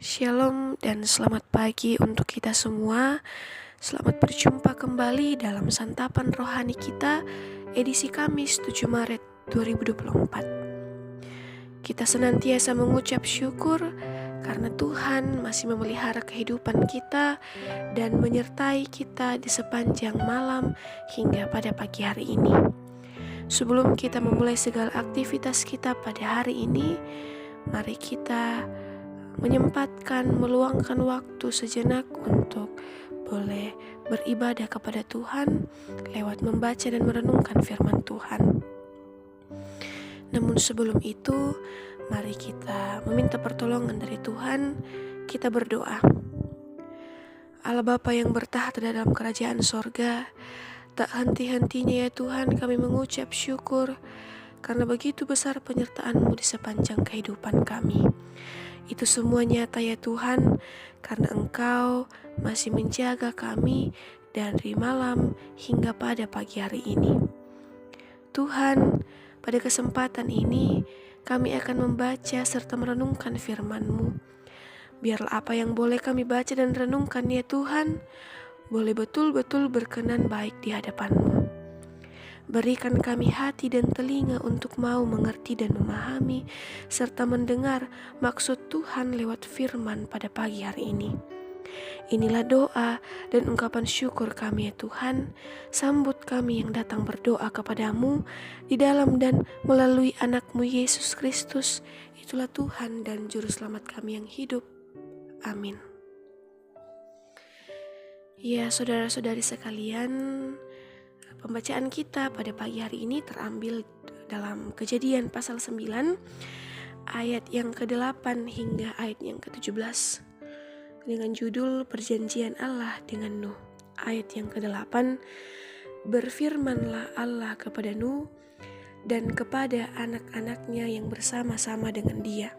Shalom dan selamat pagi untuk kita semua. Selamat berjumpa kembali dalam santapan rohani kita edisi Kamis 7 Maret 2024. Kita senantiasa mengucap syukur karena Tuhan masih memelihara kehidupan kita dan menyertai kita di sepanjang malam hingga pada pagi hari ini. Sebelum kita memulai segala aktivitas kita pada hari ini, mari kita meluangkan waktu sejenak untuk boleh beribadah kepada Tuhan lewat membaca dan merenungkan firman Tuhan. Namun sebelum itu, mari kita meminta pertolongan dari Tuhan. Kita berdoa. Allah Bapa yang bertahta dalam kerajaan sorga, tak henti-hentinya ya Tuhan kami mengucap syukur karena begitu besar penyertaan-Mu di sepanjang kehidupan kami. Itu semua nyata ya Tuhan, karena Engkau masih menjaga kami dari malam hingga pada pagi hari ini. Tuhan, pada kesempatan ini kami akan membaca serta merenungkan firman-Mu. Biarlah apa yang boleh kami baca dan renungkan ya Tuhan, boleh betul-betul berkenan baik di hadapan-Mu. Berikan kami hati dan telinga untuk mau mengerti dan memahami serta mendengar maksud Tuhan lewat firman pada pagi hari ini. Inilah doa dan ungkapan syukur kami ya Tuhan. Sambut kami yang datang berdoa kepadamu di dalam dan melalui anak-Mu Yesus Kristus. Itulah Tuhan dan Juru Selamat kami yang hidup. Amin. Ya saudara-saudari sekalian, pembacaan kita pada pagi hari ini terambil dalam Kejadian pasal 9 ayat yang ke-8 hingga ayat yang ke-17 dengan judul Perjanjian Allah dengan Nuh. Ayat yang ke-8, berfirmanlah Allah kepada Nuh dan kepada anak-anaknya yang bersama-sama dengan dia.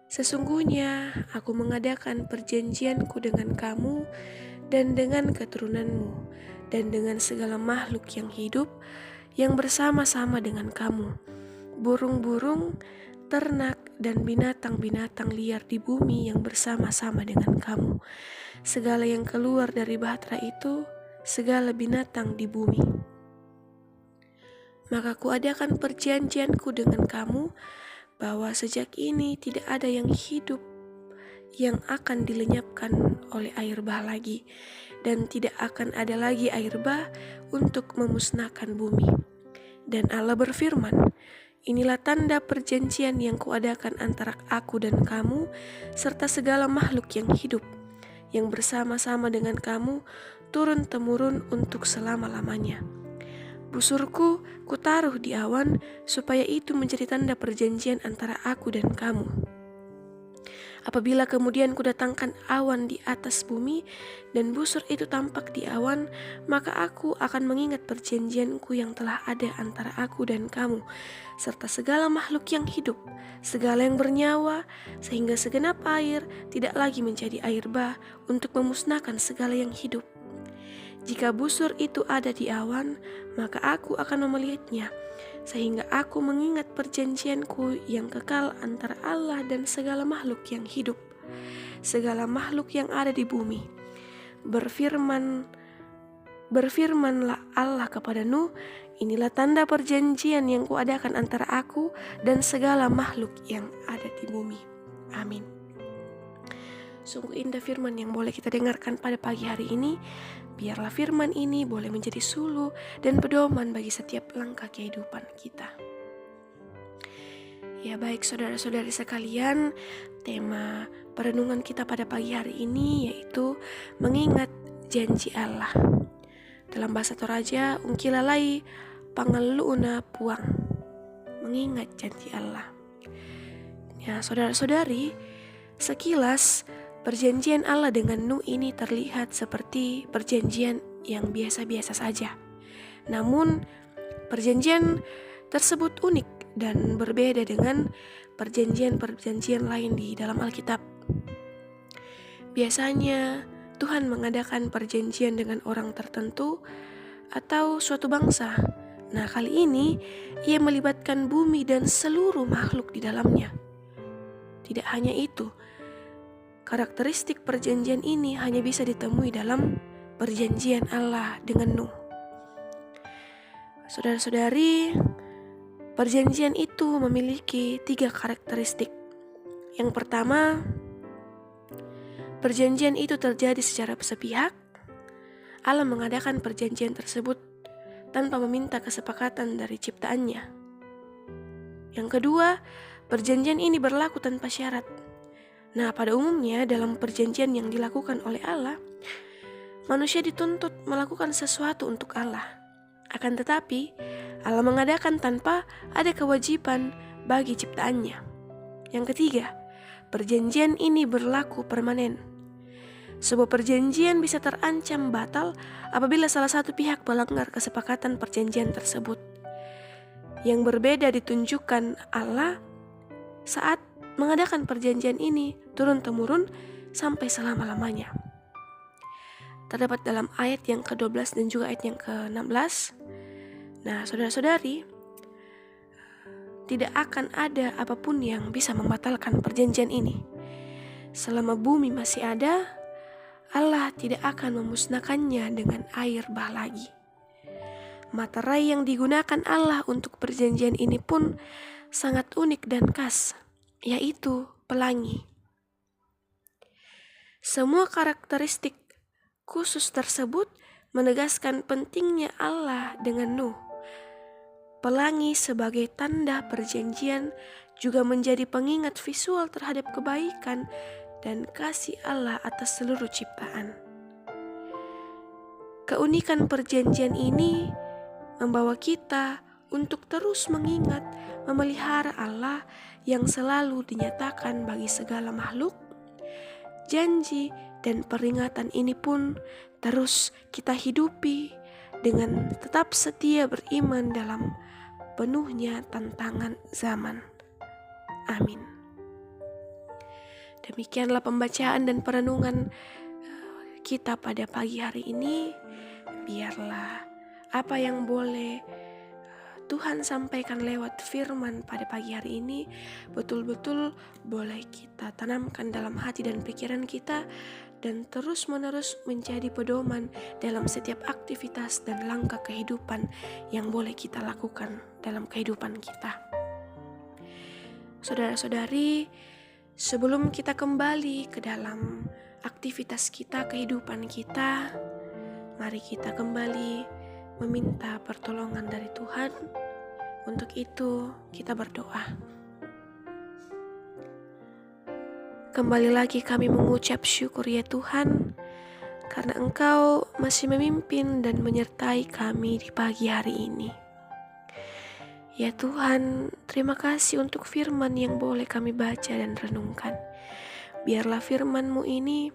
Sesungguhnya aku mengadakan perjanjianku dengan kamu dan dengan keturunanmu dan dengan segala makhluk yang hidup yang bersama-sama dengan kamu, burung-burung, ternak, dan binatang-binatang liar di bumi yang bersama-sama dengan kamu, segala yang keluar dari bahtera itu, segala binatang di bumi. Maka kuadakan perjanjianku dengan kamu, bahwa sejak ini tidak ada yang hidup yang akan dilenyapkan oleh air bah lagi, dan tidak akan ada lagi air bah untuk memusnahkan bumi. Dan Allah berfirman, inilah tanda perjanjian yang kuadakan antara aku dan kamu, serta segala makhluk yang hidup, yang bersama-sama dengan kamu, turun-temurun untuk selama-lamanya. Busurku kutaruh di awan, supaya itu menjadi tanda perjanjian antara aku dan kamu. Apabila kemudian kudatangkan awan di atas bumi dan busur itu tampak di awan, maka aku akan mengingat perjanjianku yang telah ada antara aku dan kamu, serta segala makhluk yang hidup, segala yang bernyawa, sehingga segenap air tidak lagi menjadi air bah untuk memusnahkan segala yang hidup. Jika busur itu ada di awan, maka aku akan memelihitnya, sehingga aku mengingat perjanjianku yang kekal antara Allah dan segala makhluk yang hidup, segala makhluk yang ada di bumi. Berfirmanlah Allah kepada Nuh, inilah tanda perjanjian yang kuadakan antara aku dan segala makhluk yang ada di bumi. Amin. Sungguh indah firman yang boleh kita dengarkan pada pagi hari ini. Biarlah firman ini boleh menjadi suluh dan pedoman bagi setiap langkah kehidupan kita. Ya baik saudara-saudari sekalian, tema perenungan kita pada pagi hari ini yaitu mengingat janji Allah. Dalam bahasa Toraja, ungkilalai pangaluuna puang, mengingat janji Allah. Ya saudara-saudari, sekilas perjanjian Allah dengan Nuh ini terlihat seperti perjanjian yang biasa-biasa saja. Namun, perjanjian tersebut unik dan berbeda dengan perjanjian-perjanjian lain di dalam Alkitab. Biasanya, Tuhan mengadakan perjanjian dengan orang tertentu atau suatu bangsa. Nah, kali ini Ia melibatkan bumi dan seluruh makhluk di dalamnya. Tidak hanya itu, karakteristik perjanjian ini hanya bisa ditemui dalam perjanjian Allah dengan Nuh. Saudara-saudari, perjanjian itu memiliki 3 karakteristik. Yang pertama, perjanjian itu terjadi secara sepihak. Allah mengadakan perjanjian tersebut tanpa meminta kesepakatan dari ciptaannya. Yang kedua, perjanjian ini berlaku tanpa syarat. Nah, pada umumnya dalam perjanjian yang dilakukan oleh Allah, manusia dituntut melakukan sesuatu untuk Allah. Akan tetapi, Allah mengadakan tanpa ada kewajiban bagi ciptaannya. Yang ketiga, perjanjian ini berlaku permanen. Sebuah perjanjian bisa terancam batal apabila salah satu pihak melanggar kesepakatan perjanjian tersebut. Yang berbeda ditunjukkan Allah saat mengadakan perjanjian ini turun-temurun sampai selama-lamanya. Terdapat dalam ayat yang ke-12 dan juga ayat yang ke-16. Nah, saudara-saudari, tidak akan ada apapun yang bisa membatalkan perjanjian ini. Selama bumi masih ada, Allah tidak akan memusnahkannya dengan air bah lagi. Materai yang digunakan Allah untuk perjanjian ini pun sangat unik dan khas, yaitu pelangi. Semua karakteristik khusus tersebut menegaskan pentingnya Allah dengan Nuh. Pelangi sebagai tanda perjanjian juga menjadi pengingat visual terhadap kebaikan dan kasih Allah atas seluruh ciptaan. Keunikan perjanjian ini membawa kita untuk terus mengingat memelihara Allah yang selalu dinyatakan bagi segala makhluk. Janji dan peringatan ini pun terus kita hidupi dengan tetap setia beriman dalam penuhnya tantangan zaman. Amin. Demikianlah pembacaan dan perenungan kita pada pagi hari ini. Biarlah apa yang boleh Tuhan sampaikan lewat firman pada pagi hari ini betul-betul boleh kita tanamkan dalam hati dan pikiran kita, dan terus-menerus menjadi pedoman dalam setiap aktivitas dan langkah kehidupan yang boleh kita lakukan dalam kehidupan kita. Saudara-saudari, sebelum kita kembali ke dalam aktivitas kita, kehidupan kita, mari kita kembali meminta pertolongan dari Tuhan. Untuk itu kita berdoa. Kembali lagi kami mengucap syukur ya Tuhan, karena Engkau masih memimpin dan menyertai kami di pagi hari ini. Ya Tuhan, terima kasih untuk firman yang boleh kami baca dan renungkan. Biarlah firman-Mu ini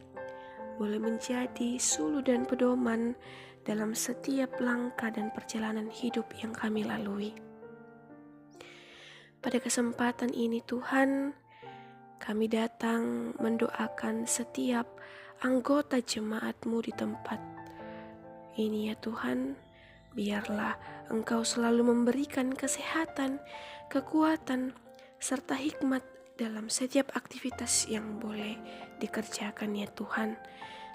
boleh menjadi suluh dan pedoman dalam setiap langkah dan perjalanan hidup yang kami lalui. Pada kesempatan ini Tuhan, kami datang mendoakan setiap anggota jemaat-Mu di tempat ini ya Tuhan. Biarlah Engkau selalu memberikan kesehatan, kekuatan, serta hikmat dalam setiap aktivitas yang boleh dikerjakan ya Tuhan.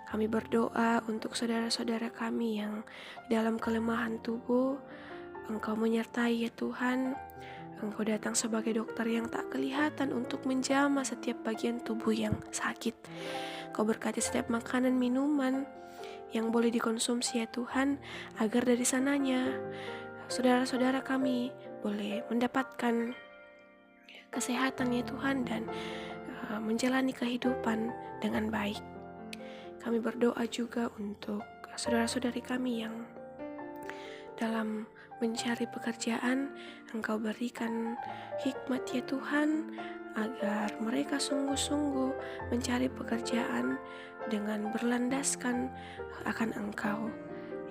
Kami berdoa untuk saudara-saudara kami yang dalam kelemahan tubuh. Engkau menyertai ya Tuhan. Engkau datang sebagai dokter yang tak kelihatan untuk menjamah setiap bagian tubuh yang sakit. Kau berkati setiap makanan, minuman yang boleh dikonsumsi ya Tuhan, agar dari sananya saudara-saudara kami boleh mendapatkan kesehatan ya Tuhan dan menjalani kehidupan dengan baik. Kami berdoa juga untuk saudara-saudari kami yang dalam mencari pekerjaan. Engkau berikan hikmat ya Tuhan, agar mereka sungguh-sungguh mencari pekerjaan dengan berlandaskan akan Engkau.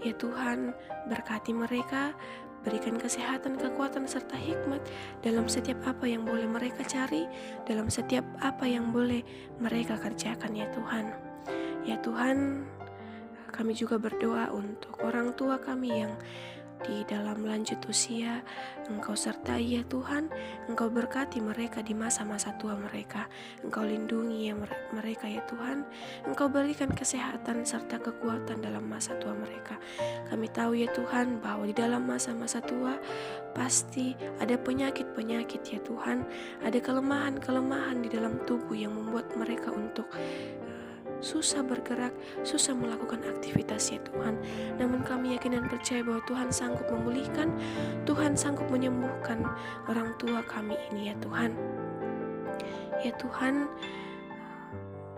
Ya Tuhan, berkati mereka, berikan kesehatan, kekuatan, serta hikmat dalam setiap apa yang boleh mereka cari, dalam setiap apa yang boleh mereka kerjakan ya Tuhan. Ya Tuhan, kami juga berdoa untuk orang tua kami yang di dalam lanjut usia. Engkau sertai ya Tuhan, Engkau berkati mereka di masa-masa tua mereka. Engkau lindungi ya mereka ya Tuhan. Engkau berikan kesehatan serta kekuatan dalam masa tua mereka. Kami tahu ya Tuhan bahwa di dalam masa-masa tua pasti ada penyakit-penyakit ya Tuhan. Ada kelemahan-kelemahan di dalam tubuh yang membuat mereka untuk susah bergerak, susah melakukan aktivitas ya Tuhan. Namun kami yakin dan percaya bahwa Tuhan sanggup memulihkan, Tuhan sanggup menyembuhkan orang tua kami ini ya Tuhan. Ya Tuhan,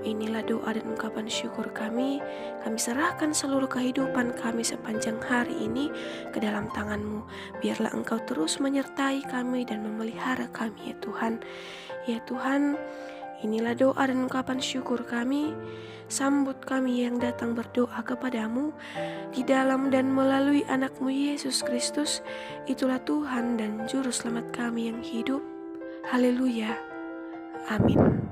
inilah doa dan ungkapan syukur kami. Kami serahkan seluruh kehidupan kami sepanjang hari ini ke dalam tangan-Mu. Biarlah Engkau terus menyertai kami dan memelihara kami ya Tuhan. Ya Tuhan, inilah doa dan ungkapan syukur kami. Sambut kami yang datang berdoa kepadamu di dalam dan melalui anak-Mu Yesus Kristus. Itulah Tuhan dan Juru Selamat kami yang hidup. Haleluya. Amin.